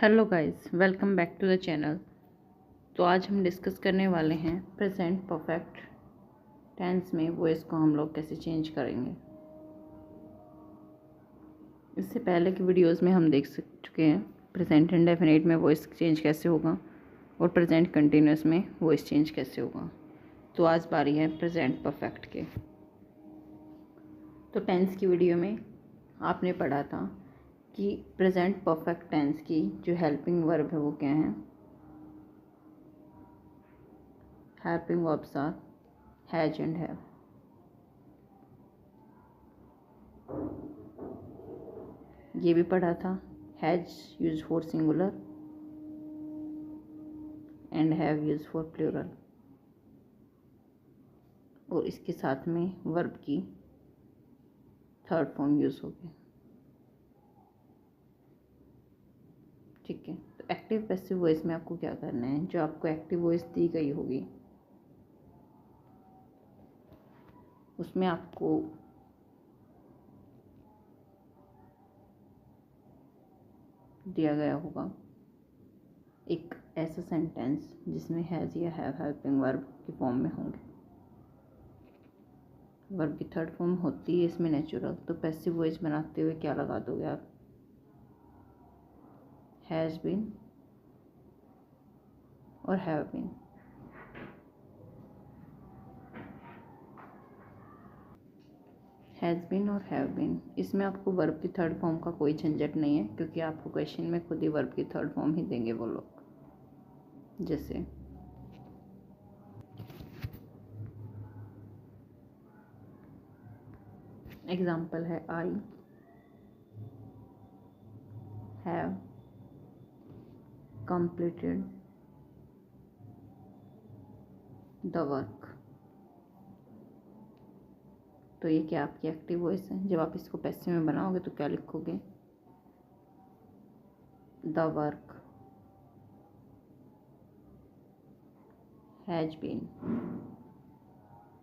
Hello guys, welcome back to the channel. तो आज हम डिस्कस करने वाले हैं प्रेजेंट परफेक्ट टेंस में वॉइस को हम लोग कैसे चेंज करेंगे। इससे पहले की वीडियोस में हम देख चुके हैं प्रेजेंट इंडेफिनिट में वॉइस चेंज कैसे होगा और प्रेजेंट कंटिन्यूस में वॉइस चेंज कैसे होगा। तो आज बारी है प्रेजेंट परफेक्ट के। तो टेंस की वीडियो में आपने पढ़ा था कि प्रेजेंट परफेक्ट टेंस की जो हेल्पिंग वर्ब है वो क्या है। Helping verbs are has and have. ये भी पढ़ा था has use for singular and have use for plural, और इसके साथ में वर्ब की थर्ड फॉर्म यूज होगी। ठीक है, तो एक्टिव पैसिव वॉइस में आपको क्या करना है, जो आपको एक्टिव वॉइस दी गई होगी उसमें आपको दिया गया होगा एक ऐसा सेंटेंस जिसमें हैज़ या हैव हेल्पिंग वर्ब की फॉर्म में होंगे। वर्ब की थर्ड फॉर्म होती है इसमें नेचुरल, तो पैसिव वॉइस बनाते हुए क्या लगा दोगे आप, हैज़ बीन और हैव बीन। हैज़ बीन और हैव बीन, इसमें आपको वर्ब की थर्ड फॉर्म का कोई झंझट नहीं है, क्योंकि आपको क्वेश्चन में खुद ही वर्ब की थर्ड फॉर्म ही देंगे वो लोग। जैसे एग्जाम्पल है I have completed the work. तो ये क्या आपकी एक्टिव वॉइस है। जब आप इसको पैसिव में बनाओगे तो क्या लिखोगे, द वर्क हैज बीन,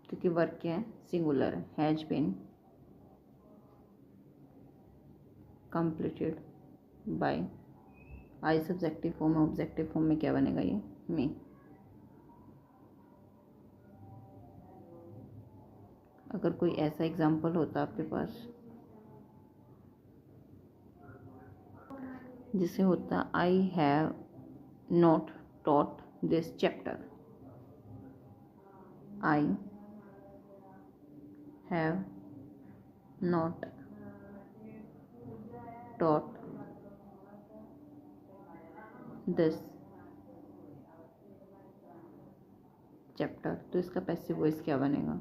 क्योंकि वर्क क्या है, सिंगुलर है, has been completed by. I subjective form है, ऑब्जेक्टिव फॉर्म में क्या बनेगा, ये मी। अगर कोई ऐसा एग्जाम्पल होता आपके पास जिसे होता I have not taught this chapter, I have not taught this chapter, तो इसका पैसिव वॉइस क्या बनेगा,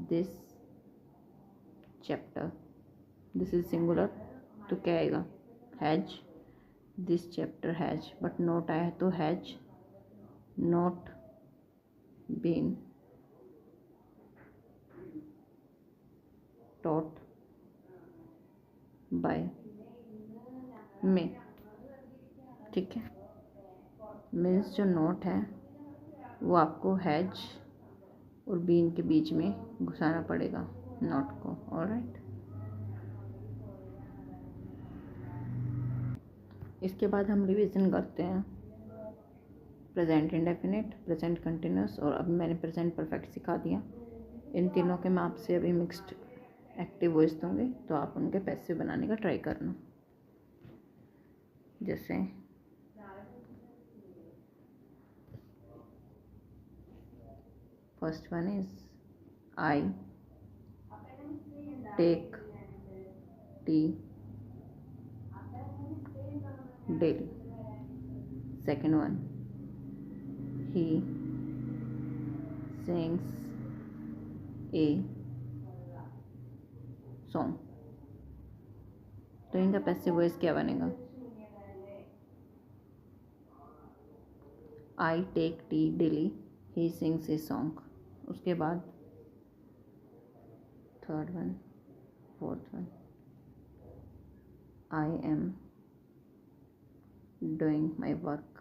this chapter. This is singular तो क्या आएगा, has, this chapter has, but not आया तो has not been taught by me. ठीक है, मीन्स जो नोट है वो आपको हैज और बीन के बीच में घुसाना पड़ेगा नॉट को। ऑलराइट, इसके बाद हम रिवीजन करते हैं प्रेजेंट इंडेफिनिट, प्रेजेंट कंटिन्यूस, और अभी मैंने प्रेजेंट परफेक्ट सिखा दिया। इन तीनों के मैं आपसे अभी मिक्स्ड एक्टिव वॉइस दूंगी, तो आप उनके पैसिव बनाने का ट्राई करना। जैसे first one is I take tea daily. Second one, he sings a song। तो इनका पैसिव वॉइस क्या बनेगा, I take tea daily, he sings a song. उसके बाद third one, fourth one, I am doing my work.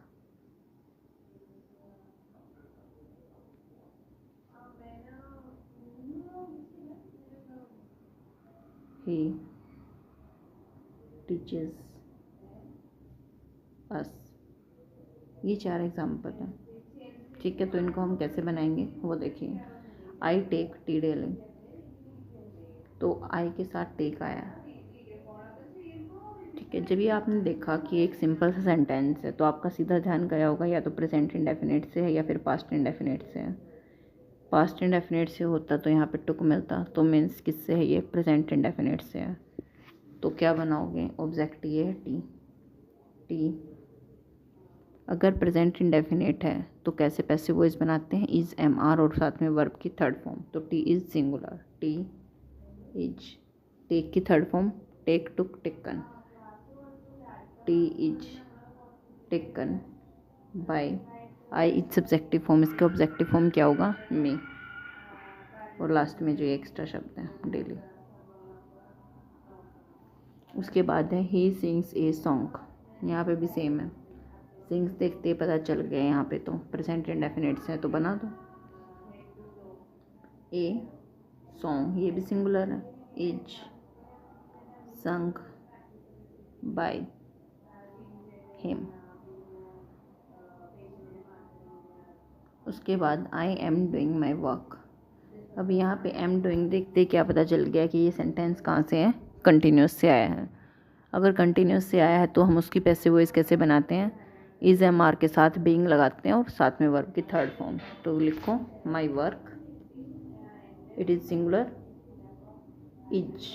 He teaches us. ये 4 example हैं, ठीक है। तो इनको हम कैसे बनाएंगे वो देखिए। आई टेक टी डेली, तो आई के साथ टेक आया, ठीक है। जब ये आपने देखा कि एक सिंपल सा सेंटेंस है तो आपका सीधा ध्यान गया होगा या तो प्रेजेंट इंडेफिनिट से है या फिर पास्ट इंडेफिनिट से है। पास्ट इंडेफिनिट से होता तो यहाँ पे टुक मिलता, तो मीन्स किससे है, ये प्रेजेंट इंडेफिनिट से है। तो क्या बनाओगे, ऑब्जेक्ट ये है टी। टी अगर प्रेजेंट इंडेफिनिट है तो कैसे पैसिव वॉइस बनाते हैं, इज, एम, आर और साथ में वर्ब की थर्ड फॉर्म। तो tea is singular, tea is. Take की third form take, took, taken. Tea is taken by. I is subjective form, इसका ऑब्जेक्टिव फॉर्म क्या होगा, मी। और लास्ट में जो एक्स्ट्रा शब्द है डेली। उसके बाद है ही सिंग्स ए सॉन्ग, यहाँ पे भी सेम है। सिंग्स देखते पता चल गया यहाँ पे, तो प्रेजेंट इंडेफिनिट से है तो बना दो। ए सॉन्ग ये भी सिंगुलर है, इज संग बाय हिम। उसके बाद आई एम डूइंग माई वर्क। अब यहाँ पे एम डूइंग देखते क्या पता चल गया कि ये सेंटेंस कहाँ से है, कंटिन्यूस से आया है। अगर कंटिन्यूस से आया है तो हम उसकी पैसिव वॉइस कैसे बनाते हैं, इज, एम, आर के साथ बीइंग लगाते हैं और साथ में वर्ब की थर्ड फॉर्म। तो लिखो my work, it is singular, is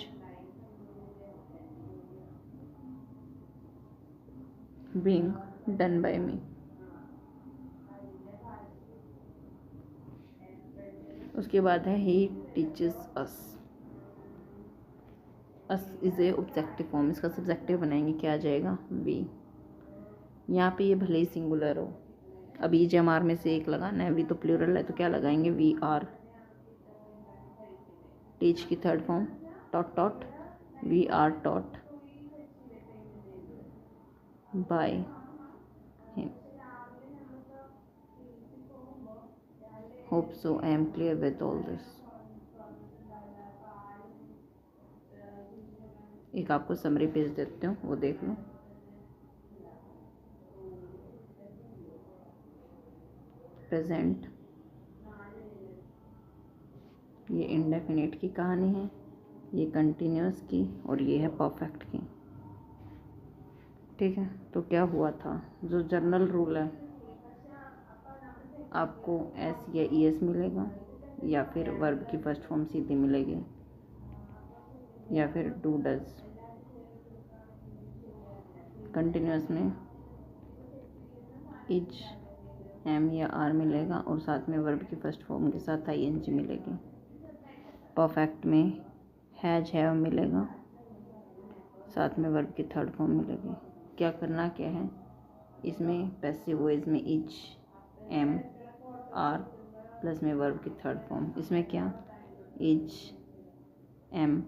being done by me. उसके बाद है he teaches us. Us is a objective form, इसका सब्जेक्टिव बनाएंगे, क्या आ जाएगा, वी। यहाँ पे ये भले ही सिंगुलर हो, अब ई एम आर में से एक लगाना है, वी तो प्लूरल है तो क्या लगाएंगे, वी आर। टीच की third form taught taught, we are taught by him. Hope so I am clear with all this. एक आपको समरी पेज देते हूँ, वो देख लो। प्रेजेंट ये इंडेफिनिट की कहानी है, ये कंटिन्यूस की और ये है परफेक्ट की, ठीक है। तो क्या हुआ था, जो जर्नल रूल है आपको एस या ई एस मिलेगा, या फिर वर्ब की फर्स्ट फॉर्म सीधी मिलेगी, या फिर डू डज। कंटिन्यूस में इज, एम या आर मिलेगा और साथ में वर्ब की फर्स्ट फॉर्म के साथ आई एन जी मिलेगी। परफेक्ट में हैज, हैव मिलेगा, साथ में वर्ब की थर्ड फॉर्म मिलेगी। क्या करना क्या है, इसमें पैसिव वॉइस में इज, एम, आर प्लस में वर्ब की थर्ड फॉर्म। इसमें क्या, इज, एम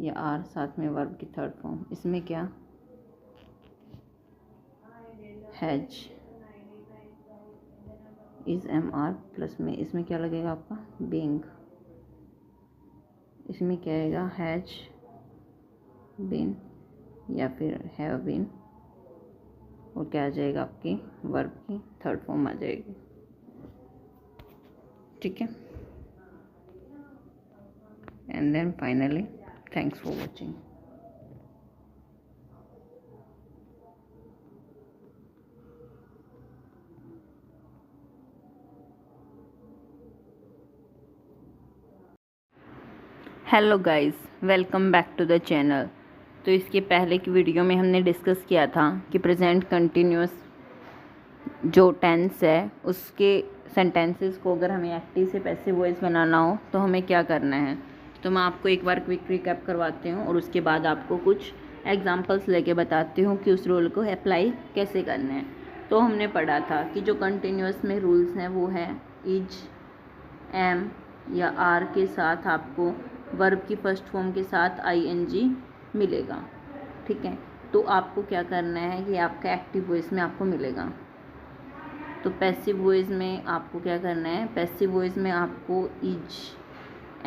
या आर साथ में वर्ब की थर्ड फॉर्म। इसमें क्या, has, is, am, are plus में इसमें क्या लगेगा आपका, बीइंग। इसमें क्या आएगा, हैज बीन या फिर हैव बीन, और क्या आ जाएगा, आपकी वर्ब की थर्ड फॉर्म आ जाएगी, ठीक है। And then finally thanks for watching. Hello guys, welcome back to the channel. तो इसके पहले की वीडियो में हमने डिस्कस किया था कि प्रेजेंट कंटिन्यूस जो टेंस है उसके सेंटेंसेस को अगर हमें एक्टिव से पैसिव वॉइस बनाना हो तो हमें क्या करना है। तो मैं आपको एक बार क्विक रिकैप करवाती हूँ और उसके बाद आपको कुछ एग्जांपल्स लेके बताती हूँ कि उस रूल को अप्लाई कैसे करना है। तो हमने पढ़ा था कि जो कंटिन्यूस में रूल्स हैं वो है इज, एम या आर के साथ आपको वर्ब की फर्स्ट फॉर्म के साथ आईएनजी मिलेगा, ठीक है। तो आपको क्या करना है कि आपका एक्टिव वॉइस में आपको मिलेगा। तो पैसिव वॉइस में आपको क्या करना है, पैसिव वॉइस में आपको इज,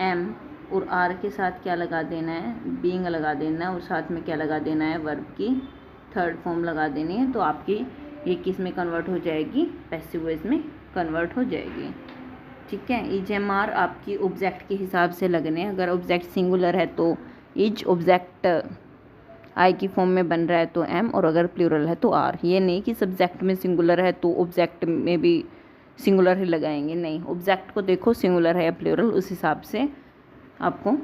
एम और आर के साथ क्या लगा देना है, बीइंग लगा देना है और साथ में क्या लगा देना है, वर्ब की थर्ड फॉर्म लगा देनी है, तो आपकी ये किस में कन्वर्ट हो जाएगी, पैसिव वॉइस में कन्वर्ट हो जाएगी। ठीक है। ईच एम आर आपकी ऑब्जेक्ट के हिसाब से लगने हैं। अगर ऑब्जेक्ट सिंगुलर है तो ईच ऑब्जेक्ट आई की फॉर्म में बन रहा है तो एम, और अगर प्लूरल है तो आर। ये नहीं कि सब्जेक्ट में सिंगुलर है तो ऑब्जेक्ट में भी सिंगुलर ही लगाएंगे, नहीं, ऑब्जेक्ट को देखो सिंगुलर है या प्लूरल, उस हिसाब से आपको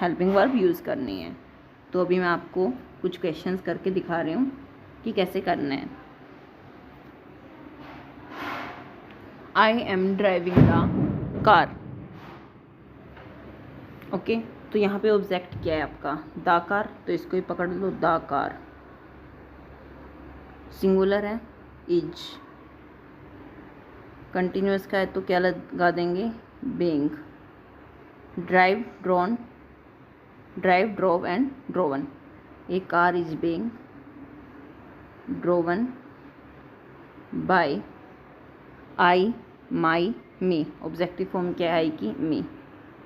हेल्पिंग वर्ब यूज़ करनी है। तो अभी मैं आपको कुछ क्वेश्चंस करके दिखा रही हूँ कि कैसे करना है। I am driving the car. Okay, तो यहाँ पे ऑब्जेक्ट क्या है आपका, द कार, तो इसको ही पकड़ लो, द कार। सिंगुलर है, इज। कंटिन्यूअस का है तो क्या लगा देंगे, being. Drive, drawn, drive, drove and driven. A car is being driven by I, my, me. Objective form क्या है आई की, me.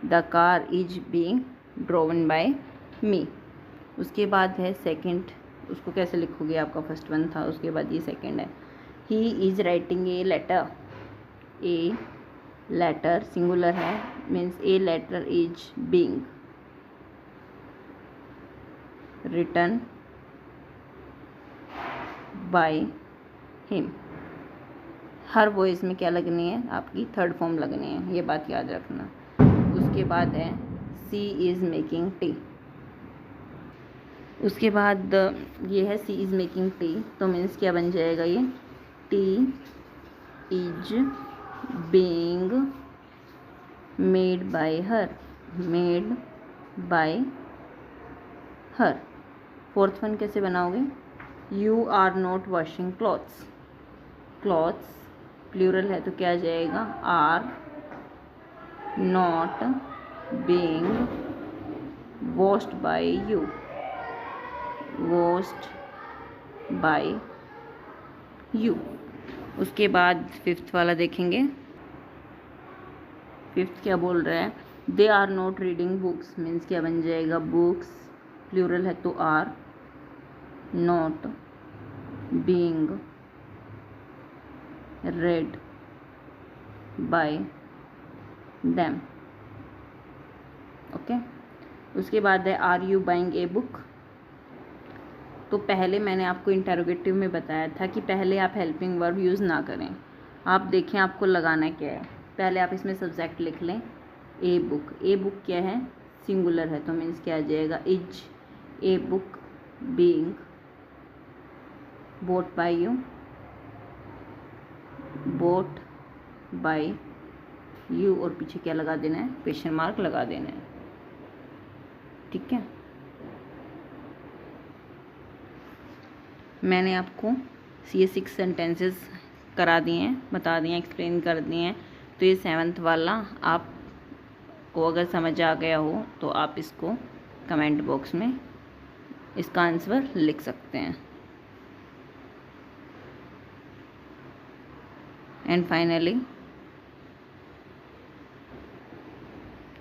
The car is being driven by me. उसके बाद है सेकंड, उसको कैसे लिखोगे, आपका फर्स्ट वन था, उसके बाद ये सेकंड है। He is writing a letter. A letter singular है, means a letter is being written by him. हर वॉइस में क्या लगनी है, आपकी थर्ड फॉर्म लगनी है, ये बात याद रखना। उसके बाद है सी इज़ मेकिंग टी। उसके बाद ये है सी इज़ मेकिंग टी, तो मीन्स क्या बन जाएगा ये, tea is being made by her, made by her. Fourth one कैसे बनाओगे, you are not washing clothes. Clothes plural है तो क्या आ जाएगा, are not being washed by you, washed by you. उसके बाद फिफ्थ वाला देखेंगे। फिफ्थ क्या बोल रहा है, they are not reading books, means क्या बन जाएगा, बुक्स प्लूरल है तो are not being read by them। Okay, उसके बाद है are you buying a book. तो पहले मैंने आपको इंटरोगेटिव में बताया था कि पहले आप हेल्पिंग वर्ब यूज़ ना करें। आप देखें आपको लगाना क्या है, पहले आप इसमें सब्जेक्ट लिख लें, ए बुक। ए बुक क्या है, सिंगुलर है, तो मीन्स क्या आ जाएगा, is a book being bought by you, bought by you, और पीछे क्या लगा देना है, क्वेश्चन मार्क लगा देना है। ठीक है, मैंने आपको ये 6 सेंटेंसेस करा दिए हैं, बता दिए हैं, एक्सप्लेन कर दिए हैं। तो ये 7th वाला आपको अगर समझ आ गया हो तो आप इसको कमेंट बॉक्स में इसका आंसर लिख सकते हैं। And finally,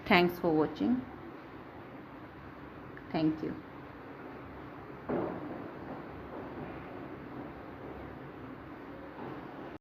thanks for watching. Thank you.